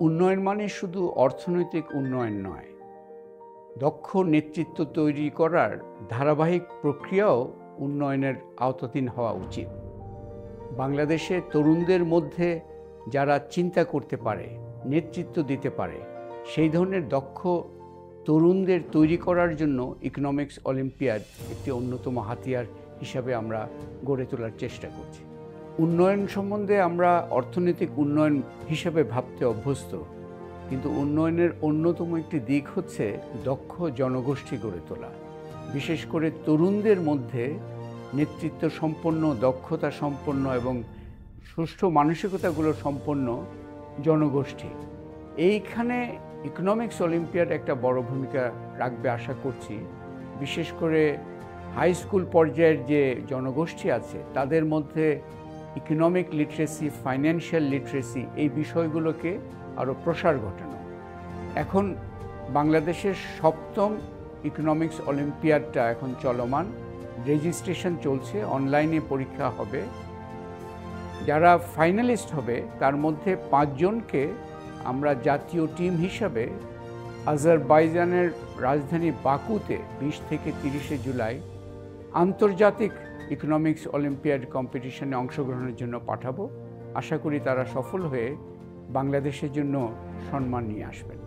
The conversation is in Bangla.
উন্নয়ন মানে শুধু অর্থনৈতিক উন্নয়ন নয়, দক্ষ নেতৃত্ব তৈরি করার ধারাবাহিক প্রক্রিয়াও উন্নয়নের আওতাধীন হওয়া উচিত। বাংলাদেশে তরুণদের মধ্যে যারা চিন্তা করতে পারে, নেতৃত্ব দিতে পারে, সেই ধরনের দক্ষ তরুণদের তৈরি করার জন্য ইকোনমিক্স অলিম্পিয়াড একটি অন্যতম হাতিয়ার হিসাবে আমরা গড়ে তোলার চেষ্টা করছি। উন্নয়ন সম্বন্ধে আমরা অর্থনৈতিক উন্নয়ন হিসাবে ভাবতে অভ্যস্ত, কিন্তু উন্নয়নের অন্যতম একটি দিক হচ্ছে দক্ষ জনগোষ্ঠী গড়ে তোলা, বিশেষ করে তরুণদের মধ্যে নেতৃত্ব সম্পন্ন, দক্ষতা সম্পন্ন এবং সুষ্ঠু মানসিকতাগুলো সম্পন্ন জনগোষ্ঠী। এইখানে ইকোনমিক্স অলিম্পিয়াড একটা বড় ভূমিকা রাখবে আশা করছি। বিশেষ করে হাই স্কুল পর্যায়ের যে জনগোষ্ঠী আছে তাদের মধ্যে ইকোনমিক লিটারেসি, ফাইন্যান্সিয়াল লিটারেসি এই বিষয়গুলোকে আরও প্রসার ঘটানো। এখন বাংলাদেশের 7ম ইকোনমিক্স অলিম্পিয়াডটা এখন চলমান, রেজিস্ট্রেশন চলছে, অনলাইনে পরীক্ষা হবে। যারা ফাইনালিস্ট হবে তার মধ্যে 5 জনকে আমরা জাতীয় টিম হিসাবে আজারবাইজানের রাজধানী বাকুতে 20 থেকে 30 জুলাই আন্তর্জাতিক ইকোনমিক্স অলিম্পিয়াড কম্পিটিশনে অংশগ্রহণের জন্য পাঠাবো। আশা করি তারা সফল হয়ে বাংলাদেশের জন্য সম্মান নিয়ে আসবেন।